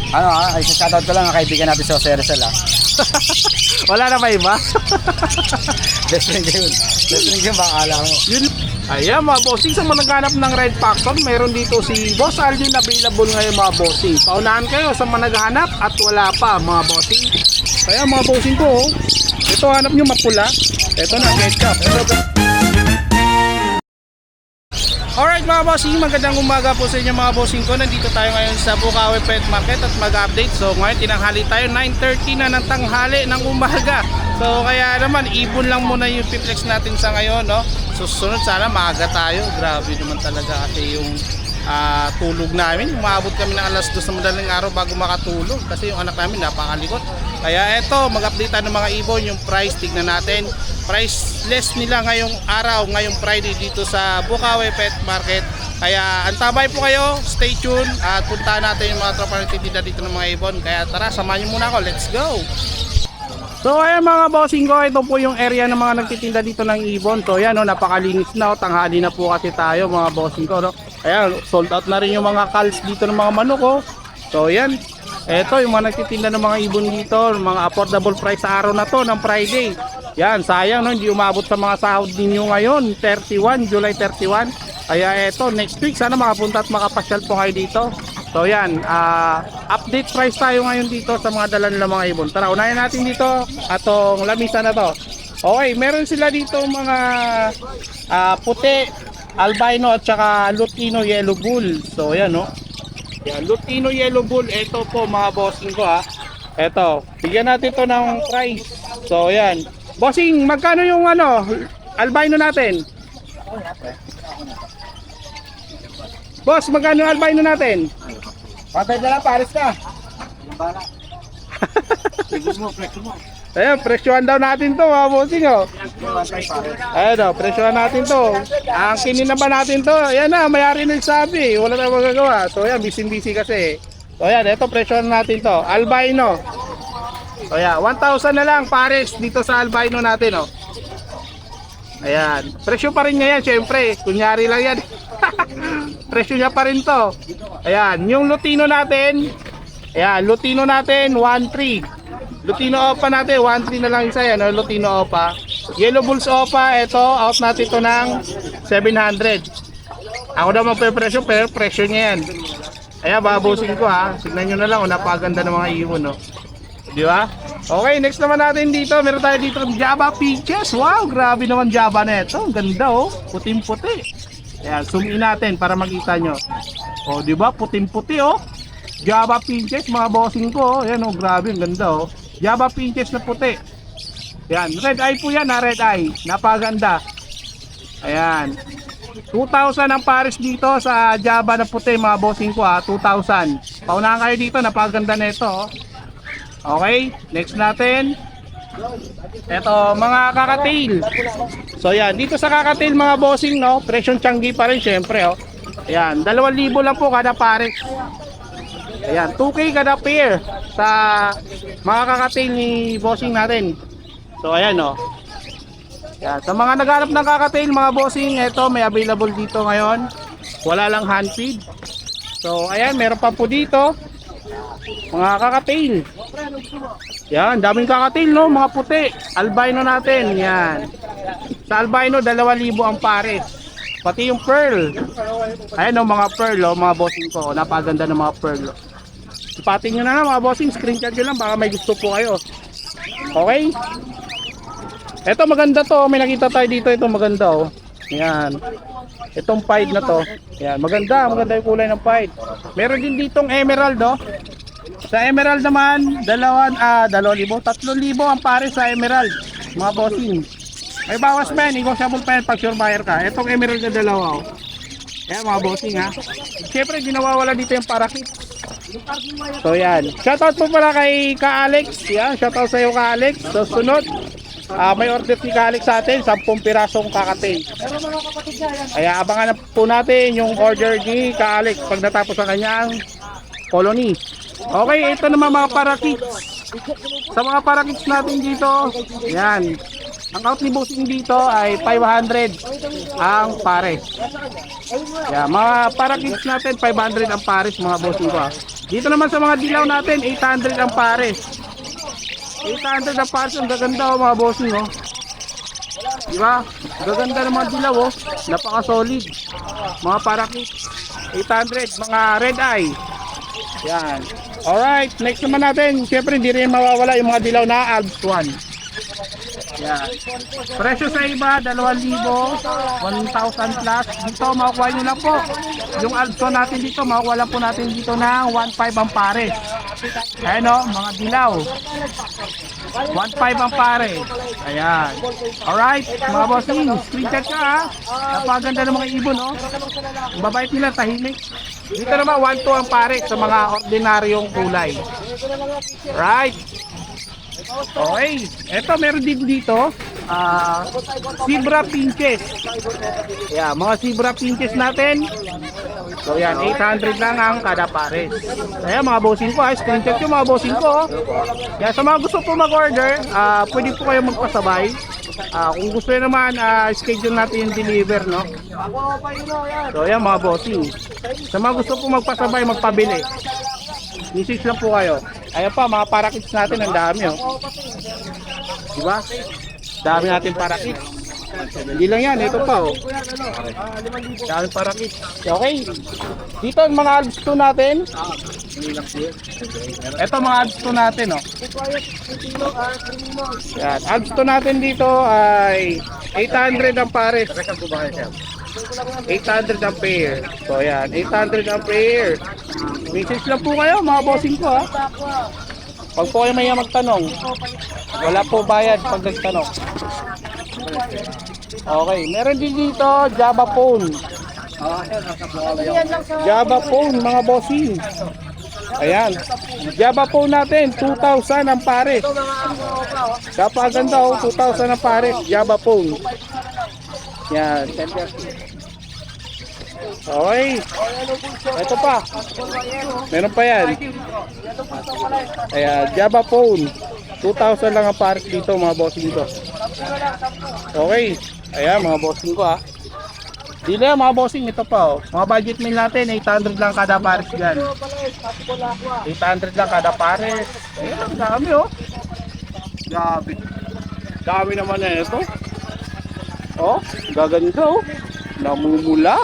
Ano ay shoutout ko lang ang kaibigan natin sa Jose Rizal Wala na ba iba? Best friend yun. Best friend yun, baka alam mo. Yun. Ayan mga bossing, sa mga naghanap ng Red Factor, mayroon dito si Boss Alvin available ngayon mga bossing. Paunahan kayo sa mga naghanap at wala pa mga bossing. Kaya mga bossing ko, oh, ito hanap nyo mapula. Ito na, ketchup. Alright mga bossing, magandang umaga po sa inyo mga bossing ko. Nandito tayo ngayon sa Bukawi Pet Market at mag-update. So ngayon tinanghali tayo, 9:30 na ng tanghali ng umaga. So kaya naman, ibon lang muna yung piplex natin sa ngayon, no? Susunod sana maaga tayo. Grabe naman talaga kasi yung tulog namin. Umabot kami ng alas 2 sa madaling araw bago makatulog kasi yung anak namin napakalikot. Kaya eto, mag-update tayo ng mga ibon, yung price, tignan natin. Priceless nila ngayong araw, ngayong Friday dito sa Bukawi Pet Market. Kaya antabay po kayo, stay tuned at puntahan natin yung mga tropa nagtitinda dito ng mga ibon. Kaya tara, samahan nyo muna ako, let's go! So ayan mga bossing ko, ito po yung area ng mga nagtitinda dito ng ibon. So ayan, no, napakalinis na, tanghali na po kasi tayo mga bossing ko, no? Ayan, sold out na rin yung mga calls dito ng mga manok, oh. So ayan, ito yung mga nagtitinda ng mga ibon dito, mga affordable price sa araw na to ng Friday. Yan, sayang no, hindi umabot sa mga sahod ninyo ngayon, 31, July 31. Kaya ito, next week sana makapunta at makapasyal po kayo dito. So yan, update price tayo ngayon dito sa mga dala nila mga ibon. Tara, unahin natin dito atong lamisa na to. Okay, meron sila dito mga puti, albino at saka Lutino Yellow Bull. So yan no. Yan, Lutino Yellow Bull, ito po mga bossing ko ha. Ito, bigyan natin to ng price. So yan. Bossing, magkano yung albino natin? Boss, magkano yung albino natin? Patay na lang, pares ka. Ayan, presyohan daw natin to mga bossing oh. Ayan o, presyohan natin to. Ang kinin na ba natin to? Ayan na, mayari nagsabi. Wala na magagawa. So ayan, busy kasi. So ayan, ito presyohan natin to. Albino. So ayan, 1,000 na lang pares dito sa albino natin oh. Ayan, presyo pa rin niya yan syempre. Kunyari lang yan. Presyo niya pa rin to. Ayan, yung Lutino natin. Ayan, Lutino natin 1,300. Lutino Opa natin 1,300 na lang isa yan, no? Lutino Opa. Yellow Bulls Opa, ito out natin to ng 700. Ako daw magpe-presyo pero presyo niya yan. Ayan, babusin ko ha. Tignan nyo na lang, napakaganda ng mga ibon no. Di ba? Okay, next naman natin dito, meron tayo dito Java Peaches. Wow, grabe naman Java na ito. Ang ganda oh, puting-puti. Ayan, zoom in natin para makita nyo. O, di ba? Puting-puti oh. Java Peaches, mga bossing ko. Ayan oh, grabe, ang ganda oh. Java Peaches na puti. Ayan, red eye po yan ha, red eye. Napaganda. Ayan. 2,000 ang pares dito sa Java na puti, mga bossing ko ha. 2,000. Paunahan kayo dito, napaganda na ito oh. Okay, next natin. Ito, mga kakatail. So yan, dito sa kakatail mga bossing no, presyong Changi pa rin syempre oh. Ayan, 2,000 lang po kada pares. Ayan, 2K kada pair sa mga kakatail ni bossing natin. So ayan oh. Ayan, sa mga naghanap ng kakatail mga bossing, ito may available dito ngayon. Wala lang hand feed. So ayan, meron pa po dito mga kakatail. Yan, daming kakatail no, mga puti. Albino natin, yan. Sa albino 2,000 ang pares. Pati yung pearl. Ayan no, mga pearl oh, mga bossing ko. Napaganda ng mga pearl. Ipatin nyo na mga bossing, screenshot nyo lang baka may gusto po kayo. Okay? Ito maganda to, may nakita tayo dito, ito maganda oh. Yan. Itong pied na to. Yan, maganda yung kulay ng pied. Meron din ditong emerald oh. Sa emerald naman, 2,000, 3,000 ang pares sa emerald, mga bossing. May bawas pa yan, negotiable pa yan pag sure buyer ka. Itong emerald na 2 oh. Ayan mga bossing ha. Siyempre, di nawawala dito yung parakit. So yan. Shoutout po pala kay Ka Alex. Yan, shoutout sa iyo Ka Alex. So sunod, may order si Ka Alex sa atin, 10 pirasong kakatail. Kaya abangan na po natin yung order ni Ka Alex pag natapos ang kanyang colony. Okay, ito naman mga parakits. Sa mga parakits natin dito, yan. Ang out ni bossing dito ay 500 ang pares. Yan, mga parakits natin 500 ang pares mga bossing ko. Dito naman sa mga dilaw natin, 800 ang pares. 800 ang pares, ang gaganda mga bossing oh. Diba? Gaganda ng mga dilaw oh. Napaka-solid. Mga parakit. 800, mga red eye. Yan. Alright, next naman natin. Siyempre hindi rin mawawala yung mga dilaw na Alps 1. Yan. Presyo sa iba, 2,000, 1,000 plus. Dito, makukuha nyo lang po. Yung Alps 1 natin dito, makukuha lang po natin dito ng 1,500 ang pares. Ayan o, mga dilaw. 1,500 ang pare. Ayan. Alright, mga bossing, screenshot ka ha. Napaganda ng mga ibon, no? Babait nila, tahimik. Dito naman, 1,200 ang pare sa mga ordinaryong kulay. Right. Okay. Eto, meron din dito. Zebra pinches. Yeah, mga zebra pinches natin. So yan, 800 lang ang kada pares. Ayan mga bossing ko, screenshot yung mga bossing ko. Yan, sa mga gusto po mag-order, pwede po kayo magpasabay. Kung gusto nyo naman, schedule natin yung deliver, no? So yan mga bossing. Sa mga gusto po magpasabay, magpabili. Message lang po kayo. Ayan pa, mga parakits natin, ang dami, oh. Diba? Dami natin parakits. Hindi lang yan, ito pa, oh. Dami parakits. Okay. Dito ang mga Alps 2 natin. Ito mga Alps 2 natin, oh. Yan, Alps 2 natin dito ay 800 ang pares. 800 ang pair. So yan, 800 ang pair. Message lang po kayo mga bossing ko ha. Pag po kayo may magtanong, wala po bayad pag nagtanong. Okay, meron din dito Java phone. Java phone mga bossing. Ayan, Java phone natin 2,000 ang pares. Kapaganda oh, 2,000 ang pares Java phone. Yan. Okay. Ito pa. Meron pa yan. Ayan, Java phone. 2,000 lang ang pares dito mga bossing ko. Okay. Ayan mga bossing ko ha. Dito yan mga bossing. Ito pa oh. Mga budget meal natin. 800 lang kada pares yan. 800 lang kada pares. Ayan, dami oh. Dami. Dami naman na ito. Oh, gaganda oh. Namumula.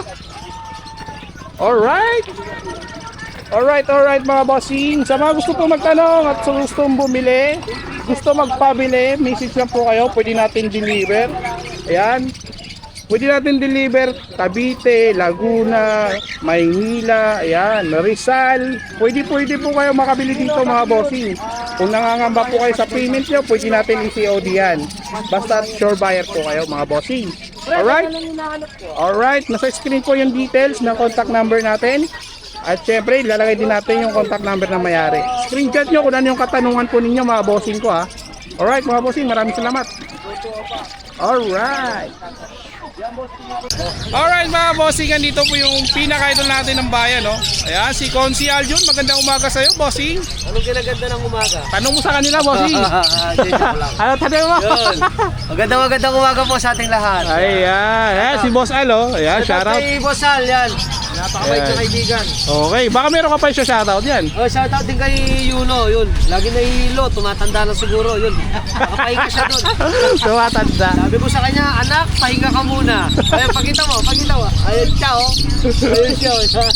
Alright. Alright mga bossing. Sa mga gusto po magtanong at sa gustong bumili, gusto magpabili, message lang po kayo. Pwede natin deliver. Ayan. Pwede natin deliver Cavite, Laguna, Maynila, ayan, Rizal. Pwede po kayo makabili dito mga bossing. Kung nangangamba po kayo sa payment nyo, pwede natin i-COD yan. Basta sure buyer po kayo mga bossing. Alright? Alright, nasa screen po yung details ng contact number natin. At syempre, ilalagay din natin yung contact number ng mayari. Screenshot nyo kung ano yung katanungan po ninyo mga bossing ko ha. Alright mga bossing, maraming salamat. Alright. Alright mga bossing, dito po yung pinaka-idol natin ng bayan, no? Ayan, si Consi Aljun, magandang umaga sa'yo, bossing. Anong kinaganda ng umaga? Tanong mo sa kanila, bossing. Ano tanong mo? Yun. Magandang umaga po sa ating lahat. Ayan, ayan si Boss Alo. Ayan, shoutout. Kay Boss Al, yan. Napakabait Ayan. na kaibigan. Okay, baka meron ka pa yung shoutout yan. Oh, shoutout din kay Yuno, yun. Lagi nahihilo, tumatanda na siguro, yun. Nakapahinga siya doon. Tumatanda. Sabi ko sa kanya, anak, pahinga ka muna. Ayun, pakita mo. Ayun siya, oh. Ayun siya, oh.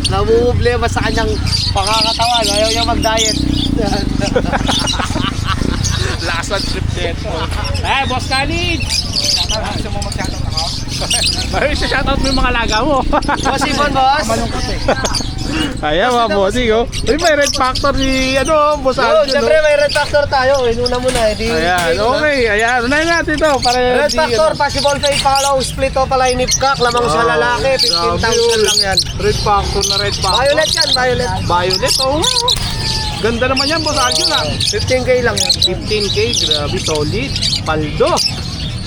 Namumblema sa kanyang pakakatawan. Ayaw niya mag-diet. Last one trip dito. Eh, Boss Khalid. Gusto mo mag-shoutout ako? Bakit shoutout mo yung mga laga mo? Boss Ibon, boss. Malungkot eh. Ayan mga bossing oh. Uy, may red factor ni Boss Yun, Aljon. siyempre may red factor tayo. Inuna mo na. Ayan, okay. Ayan, unahin natin ito. Para Red factor, possible fake, pangalaw, split o pala inipkak, lamang sa lalaki, 15,000 lang yan. Red factor na red factor. Violet yan, violet. Violet, oh. Ganda naman yan, Boss Aljon ah. 15k lang yan. 15k, grabe, solid. Paldo.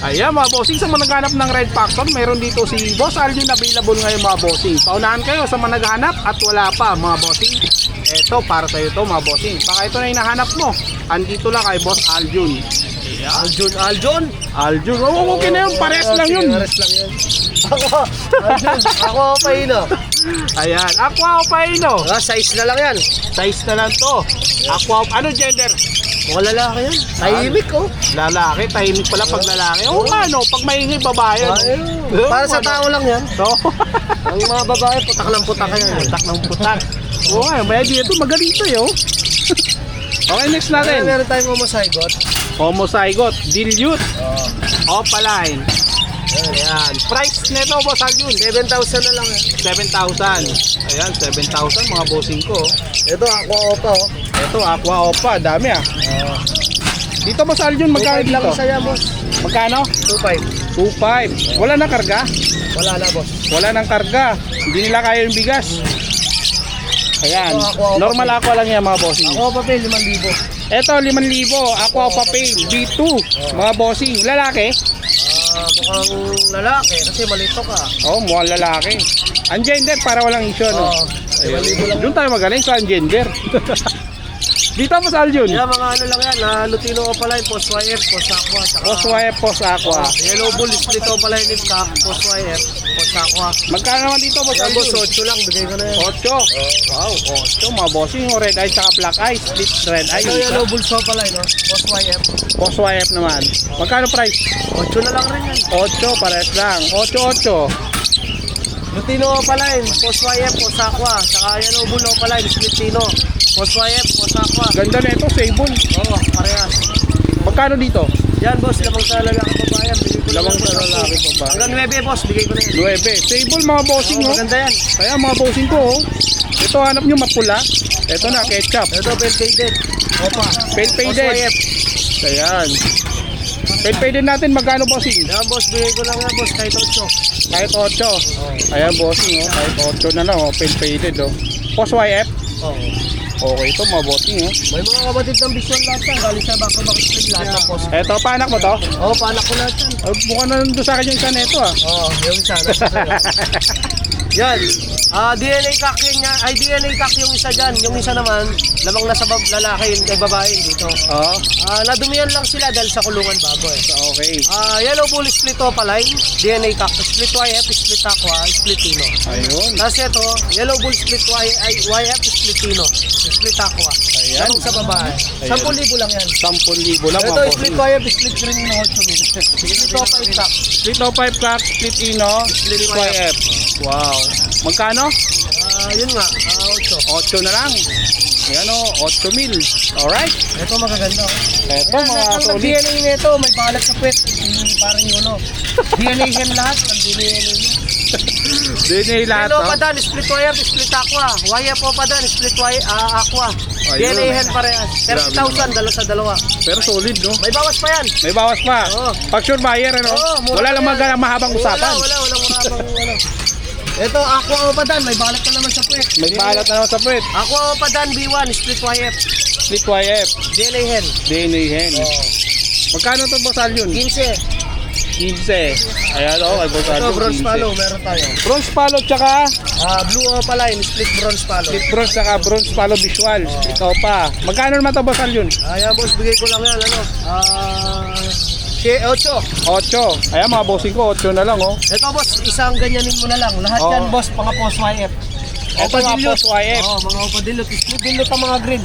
Ayan mga bossing, sa mga naghanap ng red factor, meron dito si Boss Aljon available ngayon mga bossing. Paunahan kayo sa mga naghanap at wala pa mga bossing. Eto, para sa iyo to mga bossing. Baka ito na yung nahanap mo. Andito lang kay Boss Aljon. Aljon? Aljon, okay na yun, pares lang yun. Pares lang yun. Ako pa yun, oh. Ayan, Aqua o Paino? Size na lang yan. Size na lang to. Aqua, ano gender? Mukhang lalaki yan. Tahimik oh. Lalaki, tahimik pala pag lalaki. Oo nga no, pag maingay babae. No? Para sa tao lang yan. No? Ang mga babae, putak ng putak yan. Putak ng putak. Oo nga, may idea ito, magaling to yun. Okay, next natin. Meron tayong homozygote. Homozygote, dilute, opaline. Ayan. Price nito, Boss Aljun. 7,000 na lang yan. 7,000. Ayan, 7,000 mga bossing ko. Ito, aqua opa oh. Ito, Aqua Opa, dami ah. Dito, Boss Aljun, magkano 2,500 lang dito? isa yan, boss. Magkano? 2,500. 2,500. Wala na karga? Wala na, boss. Wala nang karga. Hindi nila kaya yung bigas. Ayan. Ito, Aqua Opa Normal aqua lang yan mga bossing. Aqua opa pa 5,000. Ito, 5,000. Aqua Opa Pale, B2. Mga bossing. Lalaki? Mukhang lalaki kasi malito ka. Oh, mukhang lalaki. Ang gender para walang issue, no? Oo. 5,000 lang. Doon tayo magaling sa gender. Dito Boss Aljun. Yan, mga ano lang yan. Lutino opaline, post wire, post aqua. Saka, Post wire, post aqua. yellow bull, split opaline, lip cap, post wire, post aqua. Magkano naman dito Boss Yan, boss, Aljun? 8 lang. Bigay ko na yan. 8. Wow, 8. Mga bossing. Red eye tsaka black eye. Split red eye. Ito, yellow bull opaline, no? Post wire. Post wire naman. Magkano price? 8 na lang rin yan. 8, pares lang. 8. Lutino opaline, post wire, post aqua. Saka yellow bull opaline, split tino. Post wire, post aqua. Ganda na ito, sable. Oo, parehas. Magkano dito? Yan, boss, lamang sa lalaki babayan. Bigay ko na Lamang yan, sa boss. lalaki pa ba? Hanggang 9, boss, bigay ko na yan. 9. Sable mga bossing, Oo, oh. maganda yan. Kaya mga bossing ko, oh. Ito hanap nyo mapula. Ito na, ketchup. Ito, well faded. Opa. Pale Post faded. wire. Ayan. Pale faded natin, magkano bossing? Yan, boss, bigay ko lang yan, boss, kahit 8. Kahit 8. Ayan bossing, oh. Kahit 8 na lang, oh. Pale faded, oh. Post YF. Oo. Okay ito, mga bossing, oh. May mga kapatid ng Vision lahat yan. Galing sa back-to-back street lahat ng post. Eto, paanak mo to? Oo, paanak ko lahat yan. Mukha na nandun sa akin yung isa neto, ah. Oo, yung isa. Nasa sa'yo. Yan. DNA cock yun niya. Ay, DNA cock yung isa dyan. Yung isa naman, lamang nasa lalaki, yung babae dito. Oo. Nadumihan lang sila dahil sa kulungan bago eh. Okay. Yellow bull split opaline, DNA cock, split YF, split aqua, split tino. Ayun. Tapos ito, yellow bull split YF, split tino, split aqua. Ayan. Lamang sa babae. Ayan. 10,000 lang yan. 10,000 lang, Ito, mga split bossing. YF, split green ng 8,000. Split opaline cock. Split 05 crack, split ino, split YF. Wow. Magkano? Yun nga, 8. 8 na lang. Ayan o, 8,000. Alright. Ito magaganda. Eto mga Ang solid. DNA nito, may balat sa puwet. Parang yun o. DNA yan lahat. Ang DNA nito. DNA lahat Hello o. pa dan, split YF, split aqua. YF po pa dan, split aqua. Ayun. DNA yan parehas. 30,000, dala sa dalawa. Pero solid no. May bawas pa yan. May bawas pa. Oo. Pag sure buyer ano. Oo, mura Wala lang yan. mahabang usapan. Walang mahabang ano. Ito, aqua o pa dan, may balat na naman sa puwet. May balat na naman sa puwet. Aqua o pa dan, B1, split YF. Split YF. DNA hen. DNA hen. Magkano to boss Aljun? 15. 15. Ayan o, kay boss Ito, Aljun. bronze 15. palo, meron tayo. Bronze palo tsaka Blue opaline, split bronze palo. split bronze tsaka bronze palo visual. Ikaw pa. Magkano naman to boss Aljun? Ayan boss, bigay ko lang yan, ano? 8. 8. Ayan mga bossing ko, 8 na lang oh. Ito boss, isang ganyanin mo na lang. Lahat Oo. yan boss, mga post YF. Ito mga post YF. Oo, mga opadilute. Split dilute ang mga green.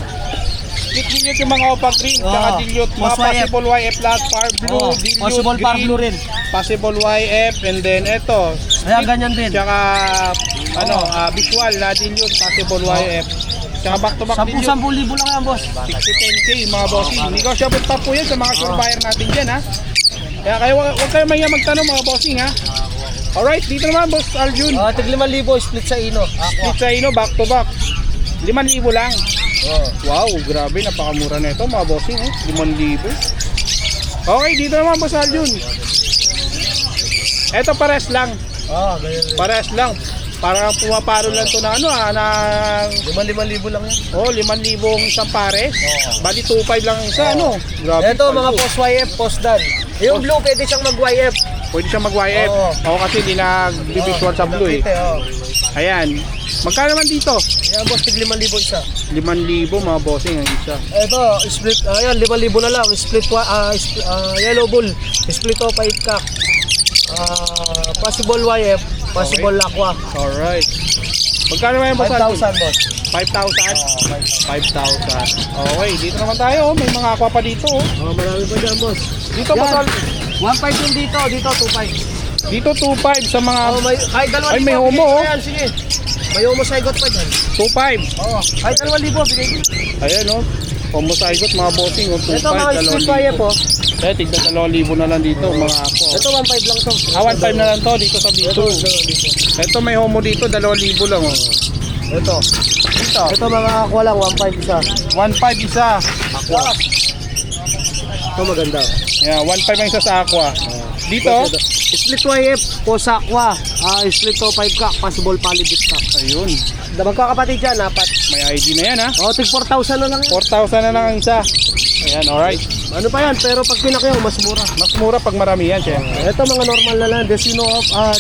Split dilute yung mga opa green, Oo. tsaka dilute, mga Post YF. possible YF plus, far blue, Oo, dilute, possible green, par blue rin. possible YF, and then ito, Ayan, ganyan din. tsaka visual na dilute, possible YF. Tsaka back to back dilute. 10,000 lang yan boss. 10K mga bossing. Negotiable pa po yan sa mga sure buyer natin dyan ha. Kaya kayo, huwag kayo mahiya magtanong mga bossing ha. Alright, dito naman boss Aljun. Tig 5,000, split sa ino. Aqua. Split sa ino, back to back. 5,000 lang. Oo. Wow, grabe, napakamura na ito mga bossing, 5,000. Okay, dito naman boss Aljun. Ito pares lang, Ganyan rin. pares lang. Parang pumaparo lang to na ano na 5,000 lang yan. 5,000 isang pares. Oo. Bali 2,500 lang isa, ano? Grabe. Ito, mga paldo. post YF, post dan. Yung blue, pwede siyang mag-YF. Pwede siya mag-YF. Oo. Ako kasi di nag-visual sa blue eh. Ayan. Magkano naman dito? Yan boss, tig 5,000 isa. 5,000 mga bossing ang isa. Ito, split, ayan, 5,000 na lang. Split, yellow bull, split opa 8 cock. Possible YF, possible aqua. Alright. Magkano ba yung boss Alvin? 5,000 boss. 5,000? 5,000. Okay, dito naman tayo. May mga aqua pa dito. Oh, marami pa dyan boss. Dito boss Yan. Alvin. 1,500 yung dito, dito 2,500. Dito 2,500 sa mga Oh, may, kahit 2,000. Ay, may homo, oh. Ayan, sige. May homo saigot pa dyan. 2,500. Oo. Kahit 2,000, bigay ko. Ayan o. Homozygote mga bossing. 2,500. Ito mga split wire po. Eh, tignan 2,000 na lang dito mga aqua. Ito 1,500 lang to. 1,500 na lang to dito sa B2. Ito may homo dito 2,000 lang oh. Ito. Ito mga aqua lang, 1,500 isa. 1,500 isa. Aqua. Ito maganda. Yeah, 1,500 ang isa sa aqua. Dito, Split wire po sa aqua. Split to 5 cock, possible palibit cock. ayun. Magkakapatid dyan, apat. May ID na yan ha. Oh, tig 4,000 na lang yan. 4,000 na lang ang isa. Ayan, alright. Ano pa yan? Pero pag pinakyaw, mas mura. Mas mura pag marami yan, syempre. Ito mga normal na lang. Desino pa.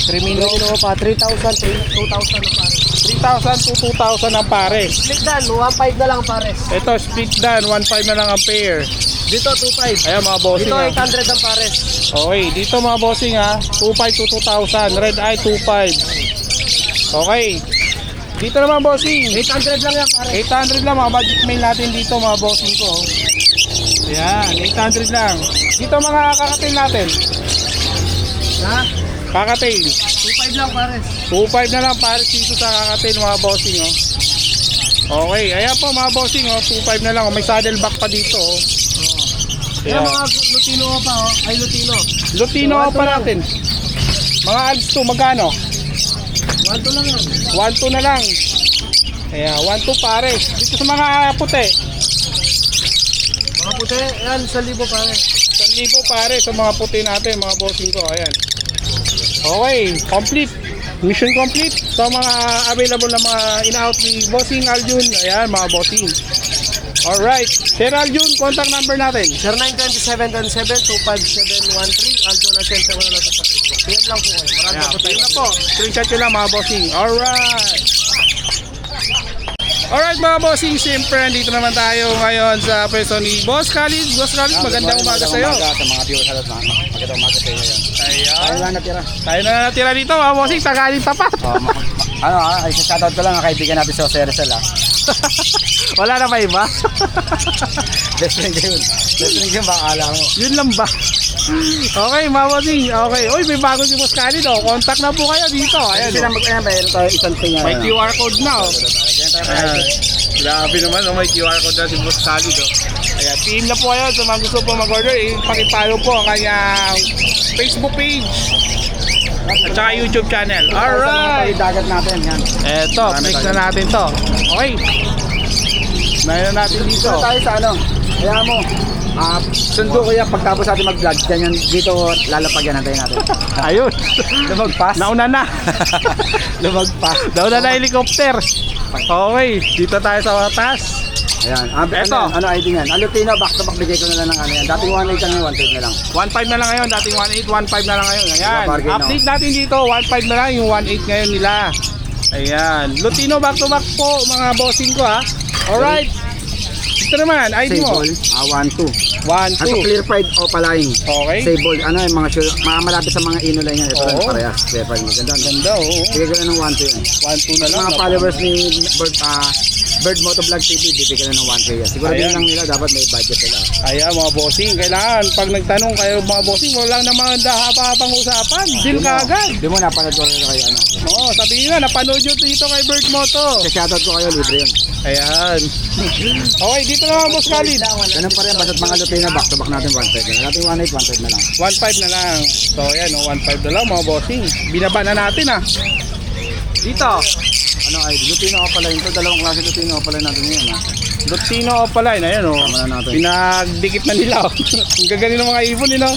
Crimino pa. 3,000, 2,000 na pare. 3,000 to 2,000 ang pare. Split dan, 1,500 na lang pares. Ito, split dan, 1,500 na lang ang pair. Dito 2,500. Ayan mga bossing Dito ha. 800 ang pares. Okay, dito mga bossing ha. 2,500 to 2,000. Red eye, 2,500. Okay. Dito naman bossing. 800 lang yan pare. 800 lang mga budget mail natin dito mga bossing ko. Ayan, 800 lang. Dito mga kakatail natin. Ha? Kakatail. 2,500 lang pares. 2,500 na lang pares dito sa kakatail mga bossing oh. Okay, ayan po mga bossing oh. 2,500 na lang. May saddleback pa dito oh. Yan Ayan. mga Lutino pa oh. Ay Lutino. Lutino So, pa ito lang. natin. Mga Alps 2, magkano? 1,2 lang yan. 1,2 na lang. Ayan, 1,2 pares. Dito sa mga puti. Mga puti, yan 1,000 pare. 1,000 pare sa mga puti natin, mga bossing ko. Ayan. Okay, complete. Mission complete. So mga available na mga in-out ni Bossing Aljun. Ayan, mga bossing. Alright. Sir Aljun, contact number natin. 0927-27-25713. Aljo na siyempre ko na lang sa Facebook. PM lang po kayo. Maraming Ayan, po yun na po. Screenshot nyo lang mga bossing. Alright. Alright mga bossing, siyempre nandito naman tayo ngayon sa pwesto ni Boss Khalid. Boss Khalid, magandang umaga sa iyo. Magandang umaga sa mga viewers halos na. Magandang umaga sa inyo yan. Ayan. Tayo lang natira. Tayo na natira dito mga bossing, Tagalog tapat. Ay shoutout ko lang ang kaibigan natin sa Jose Rizal ha. Wala na ba iba? Best friend ko yun. Best friend ko yun, baka akala mo. Yun lang ba? Okay, mga bossing. Okay. Uy, may bago si Boss Khalid oh. Contact na po kayo dito. Ayan. Kasi lang mag-ayan, mayroon tayo isang tingin. May QR code na oh. Diyan tayo Ayan. tayo. Grabe naman, oh, may QR code na si Boss Khalid. Oh. Ayan, team na po kayo sa mga gusto po mag-order. Ipakipalo po ang kanyang Facebook page at saka YouTube channel. Alright! Sa dagat natin yan. Eto, Marami fix tayo. na natin to. Okay. Mayroon natin dito. Dito tayo sa ano. Kaya mo. Sundo ko yan pagtapos natin mag-vlog. Ganyan dito lalapagyan natin. Ayun. Lumagpas. Nauna na. Lumagpas. Nauna na helicopter. Okay, dito tayo sa taas. Ayan. Eto. Ano ID yan? Ang Lutino, back to back bigay ko na lang ng ano yan. Dating 1.8 lang yung 1.8 na lang. 1.5 na lang ngayon, dating 1.8, 1.5 na lang ngayon. Ayan, Bargain, no? update natin dito, 1.5 na lang, yung 1.8 ngayon nila. Ayan, Lutino back to back po mga bossing ko ha. Alright, ito naman, ID mo. Sable. 1.2. 1, Ano 2. clear fried opaline. Okay. Sable. Ano yung mga sure. Mga malapit sa mga ino lang yan. Ito lang Oo. parehas. Clear fried. Maganda. No? Ganda oh. Bigay ko na ng 1.2 yan. 1, 2 na lang. Mga followers ni Bird Motovlog TV, bibigyan na ng 1K yan. Siguro din Ayan. lang nila, dapat may budget nila. Ayan mga bossing, kailangan pag nagtanong kayo mga bossing, wala namang haba-habang usapan. Deal ka agad. Di mo napanood ko rin kayo ano. Oo, sabihin nyo, napanood nyo dito kay Bird Moto. Kasi shoutout ko kayo, libre yun. Ayan. Okay, dito na mga boss Khalid. Ganun pa rin, basta't mga Lutino, back to back natin 1.5 na lang. Natin 1.8, 1.5 na lang. 1.5 na lang. So ayan, 1.5 na lang mga bossing. Binaba na natin ah. Dito, Ano ay, Lutino opaline to. Dalawang klase Lutino opaline natin ngayon ha. Lutino Opaline, ayan oh. Tama na natin. Pinagdikit na nila oh. Ang gagaling ng mga ibon you know.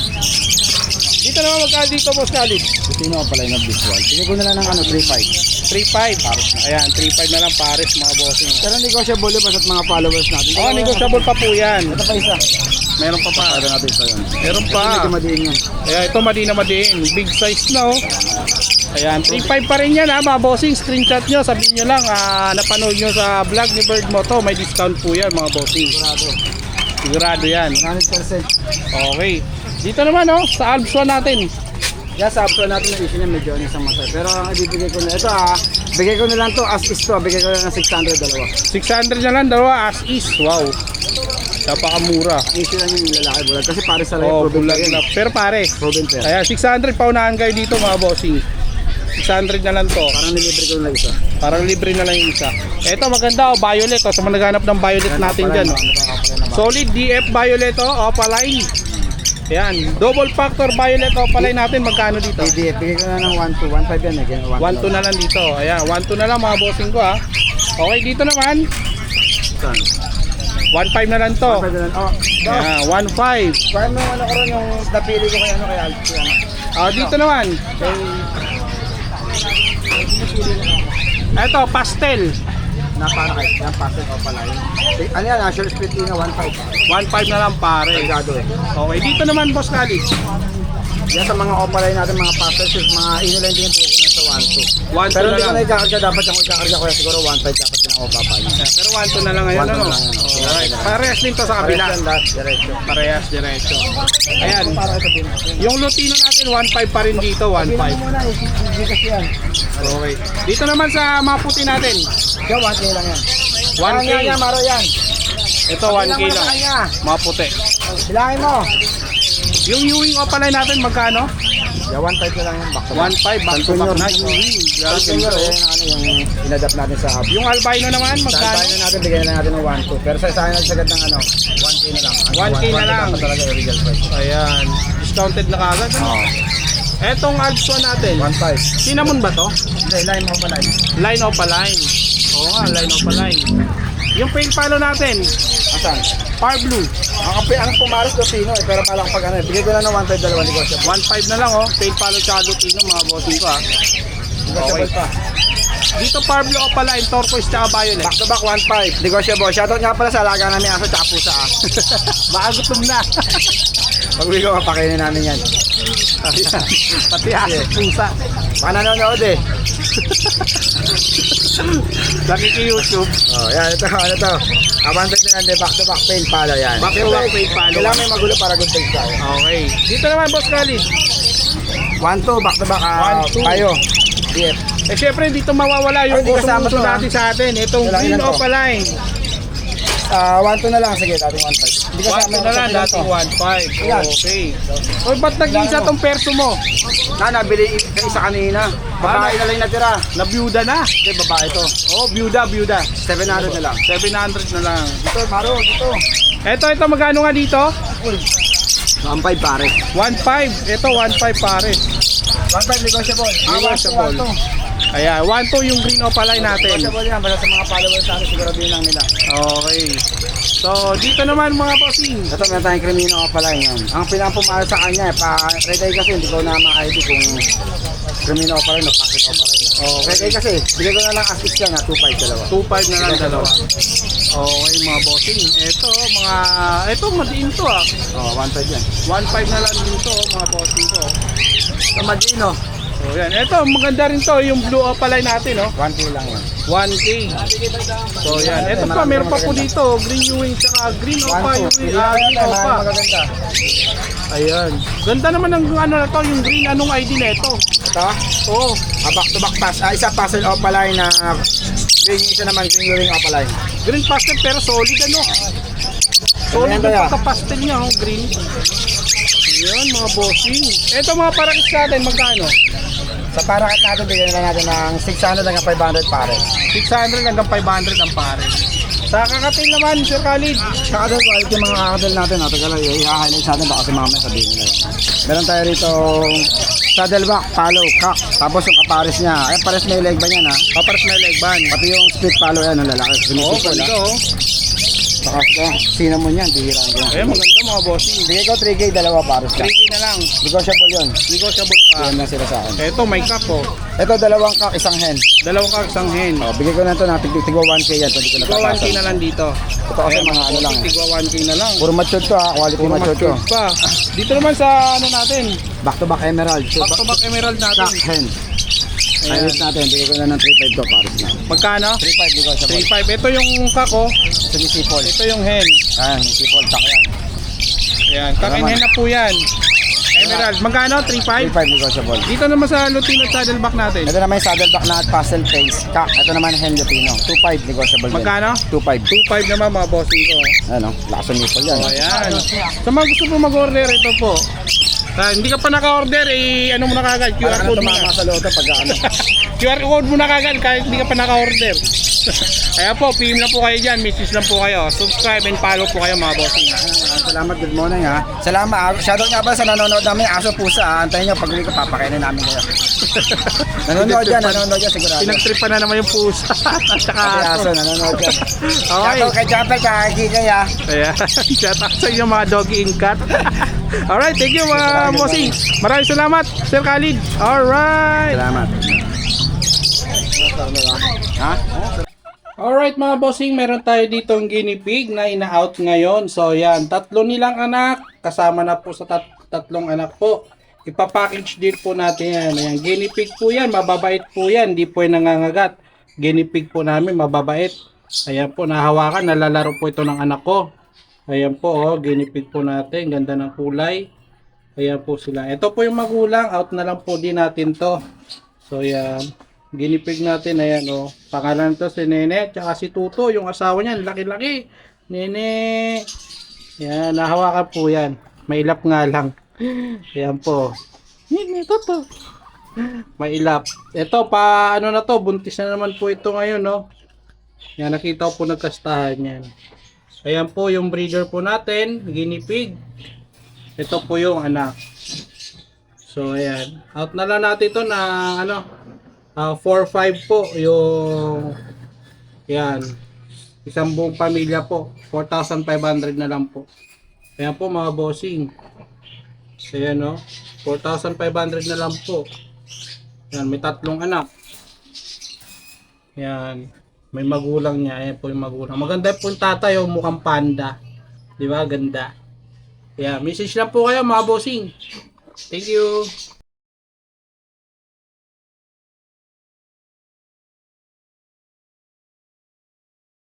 Dito naman magkano dito boss Khalid? Lutino opaline of visual. Sige ko na lang ng ano, 3.5. 3.5. Ayan, 3.5 na lang pares mga bossing. Pero negotiable yun, basta't mga followers natin. Oh, negotiable pa po yan. Ito pa isa. Meron pa pa. Para natin sa yun. Meron Medyo pa. madiin yun. Ayan, ito madiin. Big size na oh. Ayan, 3.5 pa rin yan ha mga bossing. Screenshot nyo, sabihin nyo lang napanood nyo sa vlog ni Bird Moto. May discount po yan mga bossing. Sigurado. Sigurado yan. 100%. Okay. Dito naman oh, sa Alps 1 natin. Yan sa upso natin ng issue niya medyo ano isang matay. Pero ang ibibigay ko na ito bigay ko na lang to as is to. Bigay ko na ng 600 dalawa. 600 na lang, dalawa as is. Wow. Napakamura. Issue lang yung lalaki bulag kasi pare sa life Oh, proven bulag pa na. yun. Pero pare, Proven pa yan. ayan, 600 paunahan kayo dito mga bossing. 600 na lang to. Parang nilibre ko na lang isa. Parang libre na lang yung isa. Ito maganda oh, violet oh. Sa mga naghanap ng violet natin dyan oh. Solid DF violet oh, opaline. Ayan, double factor violet opaline natin. Magkano dito? DDF, bigay ko na ng 1-2. 1-5 yan eh. 1-2 na lang dito. Ayan, 1-2 na lang mga bossing ko ha. Okay, dito naman. 1-5 na lang to. 1-5 na lang. Oh, Ayan, 1-5. kaya mo ano ko ron yung napili ko kay ano kay Alp. Dito naman. Ito, pastel. Napara kayo. Yan, pastel ko pala yun. Ano yan, National Split na 1-5. 1-5 na lang pare. Pagkado eh. Okay, dito naman boss Khalid. Yan sa mga opalay natin, mga pastels, mga inulay din po na sa 1-2. 1-2 Pero na hindi ko lang. na ikakarga, dapat yung ikakarga ko yan siguro 1-5 dapat pinakababa niya. Pero 1-2 na lang ngayon 1-2 ano? na lang yan, okay. Alright. Parehas din to sa kabila. Parehas yan lahat, diretso. Parehas diretso. Ayan. Para ito din. Yung Lutino natin 1-5 pa rin dito, 1-5. Sabihin mo muna, hindi kasi yan. Okay. Dito naman sa mga puti natin. Siya, 1K lang yan. 1K. Kanya, Maro yan. Ito 1K lang. Kanya. Mga puti. Bilangin mo. Yung Ewing Opalay natin magkano? Yeah, 1-5 na lang yan. Back to 1-5 back to back na. Senior, yan ang ano yung inadapt natin sa hub. Yung albino naman Sa magkano? albino natin, bigyan na natin ng 1-2. Pero sa akin nagsagad ng ano, 1K na lang. 1K na lang. Dapat talaga yung regal price. Ayan. Discounted na kagad. Ano? Oo. Etong Alpso natin. 1-5. Cinnamon ba to? Hindi, line mo pala. Line Opaline. Oo nga, Line Opaline. Yung pale palo natin. Asan? Par blue. Ang pumaras Lutino eh, pero palang pag ano, bigay ko na ng 1-5 dalawa negotiable. 1.5 na lang oh. Pale palo tsaka Lutino mga bossing ko ah. Negotiable pa. Dito Par blue Opaline, turquoise tsaka violet. Back to back 1-5. Negotiable. Shoutout nga pala sa alaga namin aso tsaka pusa ah. Baka gutom na. Pag uwi ko, kapakainin namin yan. Pati aso pusa. Baka nanonood eh. Lagi kay YouTube. Oh, yan, ito, ano to. Abantay din natin, back to back pain palo yan. Back to back pain palo. Kailangan may magulo para good taste tayo. Okay. Dito naman boss Khalid. 1-2, back to back, 1-2. tayo. DF. Eh syempre dito mawawala yung Ay, hindi kasama gusto to, natin sa atin. Itong Kailangan green yan to. Opaline. 1-2 na lang, sige, dating 1-5. Hindi 1 na lang, dating 1.5. Yan. Okay. O ba't nag-iisa tong perso mo? Nabili isa kanina. Babae na lang yung natira. Nabiyuda na. Hindi, babae to. Oh, byuda. 700 na lang. 700 na lang. Ito, Maro, ito. Ito magkano nga dito? 1-5 pare. 1.5. Ito 1.5 pare. 1-5 negotiable. Negotiable. 1-2. Ayan, 1.2 yung green opaline natin. Negotiable yan, basta sa mga followers natin, siguraduhin lang nila. Okay. So, dito naman mga bossing. Ito, meron tayong krimino ka pala yan. Ang pinampumahal sa kanya, red eye kasi hindi ko na ma-ID kung krimino ka pala, no, packet ka pala. Red eye kasi, bigay ko na lang as is yan, 2.5 dalawa. 2.5 na lang dalawa. Okay mga bossing. Ito madiin to ah. Oh, 1.5 yan. 1.5 na lang dito mga bossing ko. Ito, Madino. So yan. Ito maganda rin to yung blue opaline natin oh. 1K lang yan. 1K. So yan. Ito pa meron pa po dito green Ewing tsaka green opa 1.2. Ewing. Green opa. Magaganda. Ayan. Ganda naman ng ano na to yung green anong ID nito. Ito, Oh. back to back pass. Isa puzzle opaline na green, isa naman green wing opaline. Green pastel pero solid ano. Solid Ayan, yung kaya. pagka-pastel niya oh, green. Ayan mga bossing. Ito mga parakit natin magkano? Sa parakat natin, bigyan na natin ng 600 hanggang 500 pare. 600 hanggang 500 ang pare. Sa kakatil naman, Sir Khalid. Kakadal quality mga kakadal natin. Taga lang, i-highlight sa atin baka si mamaya sabihin nila yan. Meron tayo rito saddleback, palo, cock. Tapos yung kapares niya. Ay, pares may leg ba yan ha? Paparas may leg band. Pati yung split palo yan, ang lalaki. Oo, Sinisip ko ganda lang. oh. Saka cinnamon yan, bihiraan ko. Eh, maganda mga bossing. Bigay ko 3K, dalawa pares lang. 3K na lang. Negotiable yun. Negotiable pa. Yan lang sila sa akin. Ito, may cup oh. Ito, dalawang cock, isang hen. Dalawang kag isang hen. Oh, bigay ko na ito na tigwa 1K yan. Pwede ko na Tigwa 1K na lang dito. Ito kasi Ayan, mga ano lang. Tigwa 1K na lang. Puro matured to ha, quality Puro matured to. matured pa. Dito naman sa ano natin. Back to back emerald. So, Back to back emerald natin. cock hen. Ayan. Ayos natin, bigay ko na ng 3.5 to pares na. Magkano? 3.5 negotiable. 3.5. Ito yung kak oh. Sumisipol. Ito yung hen. Ayan, sipol, tak yan. Ayan, kak and hen na po yan. Emerald. Magkano? 3.5? 3.5 negotiable. Dito naman sa Lutino Saddleback natin. Ito naman yung saddleback na pastel face. Ito naman hen Lupino. 2.5 negotiable din. Magkano? 2.5. 2.5 naman mga bossing ko. Ano, lakas ng nipple yan. Oh, ayan. Sa mga gusto po mag-order, ito po. Hindi ka pa naka-order, ano mo na kagad, QR Para ka na code mo tumama na. sa loob pag ano. QR code mo na kagad kahit hindi ka pa naka-order. Kaya po, PM lang po kayo dyan, message lang po kayo. Subscribe and follow po kayo mga bossing. Salamat, good morning ha. Salamat. Shoutout nga ba sa nanonood namin, aso pusa ha. Antayin nyo, pag uwi ko papakainin namin kayo. nanonood yan sigurado. Pinagtripan na naman yung pusa. At saka Kasi aso. aso, nanonood yan. Okay. Shoutout kay Chapel, kay Kikay ha. Ayan. Shout out sa inyo mga doggy in cat. Alright, thank you mga bossing. Maraming salamat, Sir Khalid. Alright. Salamat. Ha? Alright mga bossing, meron tayo ditong guinea pig na ina-out ngayon. So yan, 3 nilang anak, kasama na po sa tatlong anak po. Ipapackage din po natin yan. Ayan, guinea pig po yan, mababait po yan, hindi po yan nangangagat. Guinea pig po namin, mababait. Ayan po, nahawakan, nalalaro po ito ng anak ko. Ayan po, oh, guinea pig po natin, ganda ng kulay. Ayan po sila. Ito po yung magulang, out na lang po din natin to. So yan. Guinea pig natin, ayan o. Pangalan to si Nene, tsaka si Tuto, yung asawa niyan, laki-laki. Nene. Yan, nahawakan po yan. May ilap nga lang. Ayan po. Nene, Tuto. May ilap. Ito, ano na to, buntis na naman po ito ngayon, no. Yan, nakita ko po nagkastahan yan. Ayan po yung breeder po natin, guinea pig. Ito po yung anak. So, ayan. Out na lang natin ito na, 4-5 po yung yan isang buong pamilya po 4,500 na lang po. Ayan po mga bossing, ayan o, 4,500 na lang po. Yan, may 3 anak. Yan, may magulang niya. Ayan po yung magulang, maganda po yung tatay o, mukhang panda, di ba? Ganda. Ayan, message lang po kayo mga bossing. Thank you.